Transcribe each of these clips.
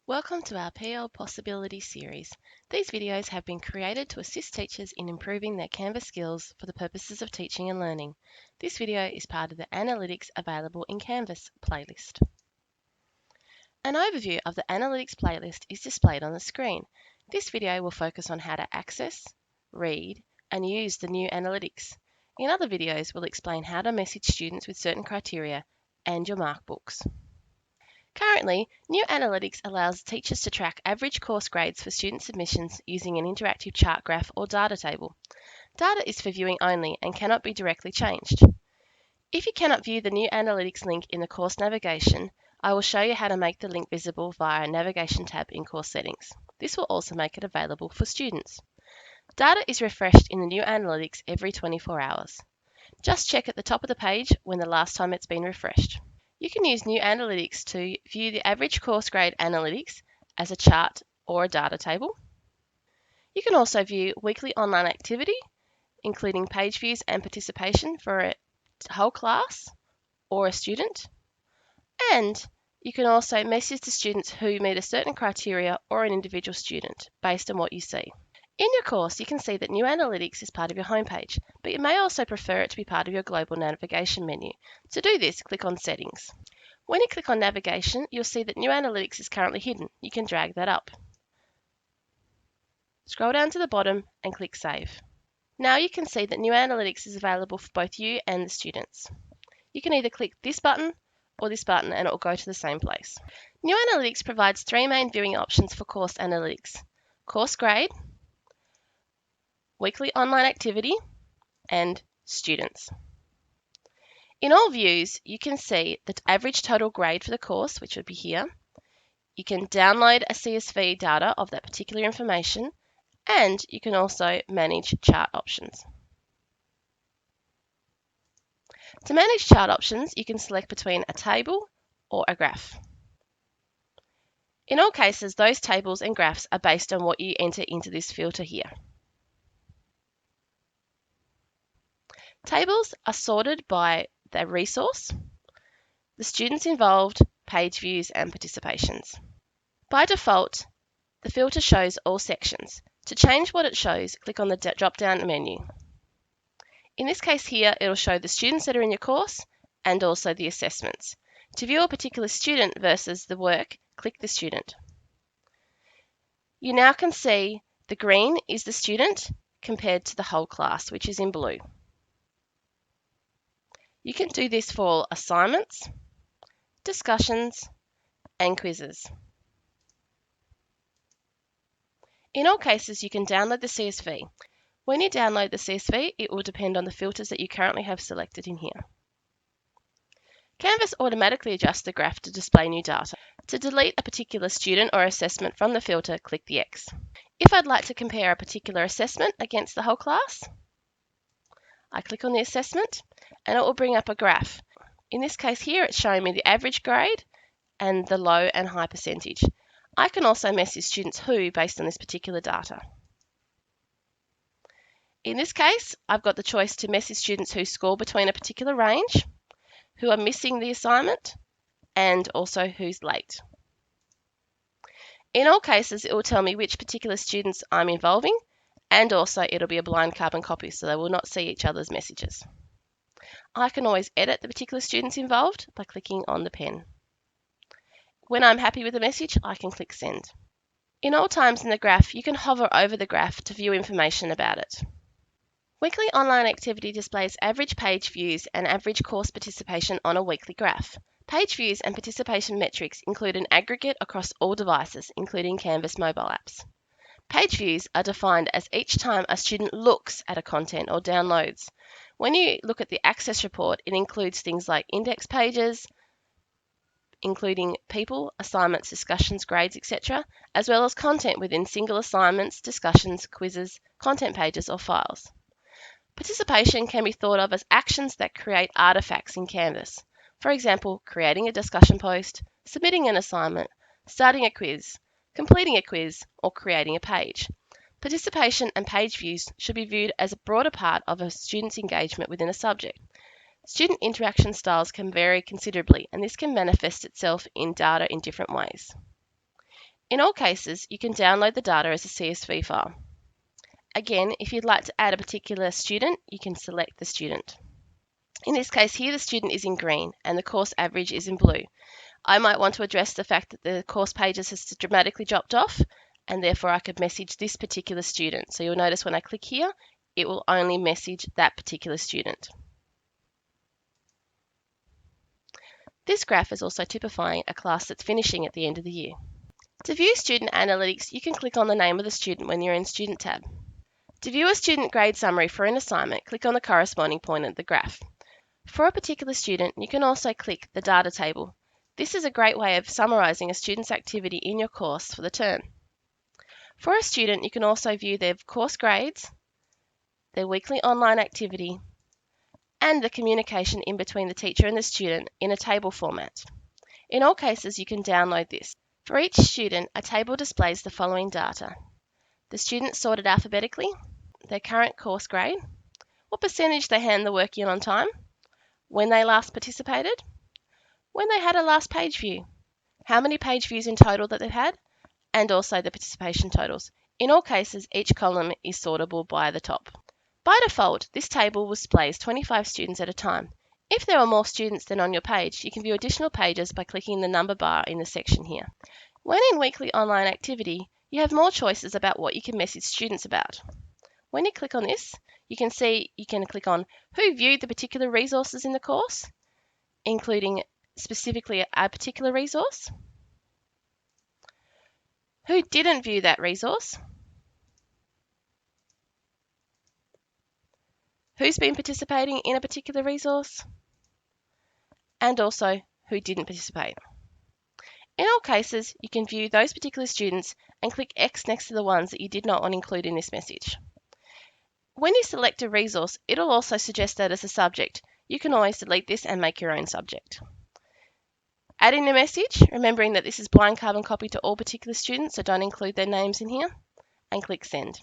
Welcome to our PL Possibility series. These videos have been created to assist teachers in improving their Canvas skills for the purposes of teaching and learning. This video is part of the Analytics Available in Canvas playlist. An overview of the Analytics playlist is displayed on the screen. This video will focus on how to access, read, and use the new analytics. In other videos, we'll explain how to message students with certain criteria and your markbooks. Currently, New Analytics allows teachers to track average course grades for student submissions using an interactive chart graph or data table. Data is for viewing only and cannot be directly changed. If you cannot view the New Analytics link in the course navigation, I will show you how to make the link visible via a navigation tab in Course Settings. This will also make it available for students. Data is refreshed in the New Analytics every 24 hours. Just check at the top of the page when the last time it's been refreshed. You can use New Analytics to view the average course grade analytics as a chart or a data table. You can also view weekly online activity, including page views and participation for a whole class or a student. And you can also message the students who meet a certain criteria or an individual student based on what you see. In your course, you can see that New Analytics is part of your homepage, but you may also prefer it to be part of your global navigation menu. To do this, click on Settings. When you click on Navigation, you'll see that New Analytics is currently hidden. You can drag that up. Scroll down to the bottom and click Save. Now you can see that New Analytics is available for both you and the students. You can either click this button or this button and it will go to the same place. New Analytics provides three main viewing options for course analytics: course grade, weekly online activity, and students. In all views, you can see the average total grade for the course, which would be here. You can download a CSV data of that particular information, and you can also manage chart options. To manage chart options, you can select between a table or a graph. In all cases, those tables and graphs are based on what you enter into this filter here. Tables are sorted by their resource, the students involved, page views, and participations. By default, the filter shows all sections. To change what it shows, click on the drop-down menu. In this case here, it'll show the students that are in your course and also the assessments. To view a particular student versus the work, click the student. You now can see the green is the student compared to the whole class, which is in blue. You can do this for all assignments, discussions, and quizzes. In all cases, you can download the CSV. When you download the CSV, it will depend on the filters that you currently have selected in here. Canvas automatically adjusts the graph to display new data. To delete a particular student or assessment from the filter, click the X. If I'd like to compare a particular assessment against the whole class, I click on the assessment and it will bring up a graph. In this case here, it's showing me the average grade and the low and high percentage. I can also message students who based on this particular data. In this case, I've got the choice to message students who score between a particular range, who are missing the assignment, and also who's late. In all cases, it will tell me which particular students I'm involving, and also it'll be a blind carbon copy, so they will not see each other's messages. I can always edit the particular students involved by clicking on the pen. When I'm happy with the message, I can click Send. In all times in the graph, you can hover over the graph to view information about it. Weekly online activity displays average page views and average course participation on a weekly graph. Page views and participation metrics include an aggregate across all devices, including Canvas mobile apps. Page views are defined as each time a student looks at a content or downloads. When you look at the access report, it includes things like index pages, including people, assignments, discussions, grades, etc., as well as content within single assignments, discussions, quizzes, content pages, or files. Participation can be thought of as actions that create artifacts in Canvas. For example, creating a discussion post, submitting an assignment, starting a quiz, completing a quiz, or creating a page. Participation and page views should be viewed as a broader part of a student's engagement within a subject. Student interaction styles can vary considerably, and this can manifest itself in data in different ways. In all cases, you can download the data as a CSV file. Again, if you'd like to add a particular student, you can select the student. In this case here, the student is in green and the course average is in blue. I might want to address the fact that the course pages has dramatically dropped off, and therefore I could message this particular student. So you'll notice when I click here, it will only message that particular student. This graph is also typifying a class that's finishing at the end of the year. To view student analytics, you can click on the name of the student when you're in Student tab. To view a student grade summary for an assignment, click on the corresponding point of the graph. For a particular student, you can also click the data table. This is a great way of summarising a student's activity in your course for the term. For a student, you can also view their course grades, their weekly online activity, and the communication in between the teacher and the student in a table format. In all cases, you can download this. For each student, a table displays the following data: the student sorted alphabetically, their current course grade, what percentage they hand the work in on time, when they last participated, when they had a last page view, how many page views in total that they've had, and also the participation totals. In all cases, each column is sortable by the top. By default, this table displays 25 students at a time. If there are more students than on your page, you can view additional pages by clicking the number bar in the section here. When in weekly online activity, you have more choices about what you can message students about. When you click on this, you can see you can click on who viewed the particular resources in the course, including specifically a particular resource, who didn't view that resource, who's been participating in a particular resource, and also who didn't participate. In all cases, you can view those particular students and click X next to the ones that you did not want to include in this message. When you select a resource, it'll also suggest that as a subject. You can always delete this and make your own subject. Add in a message, remembering that this is blind carbon copy to all particular students, so don't include their names in here, and click Send.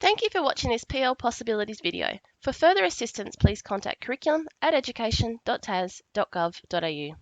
Thank you for watching this PL Possibilities video. For further assistance, please contact curriculum@education.tas.gov.au.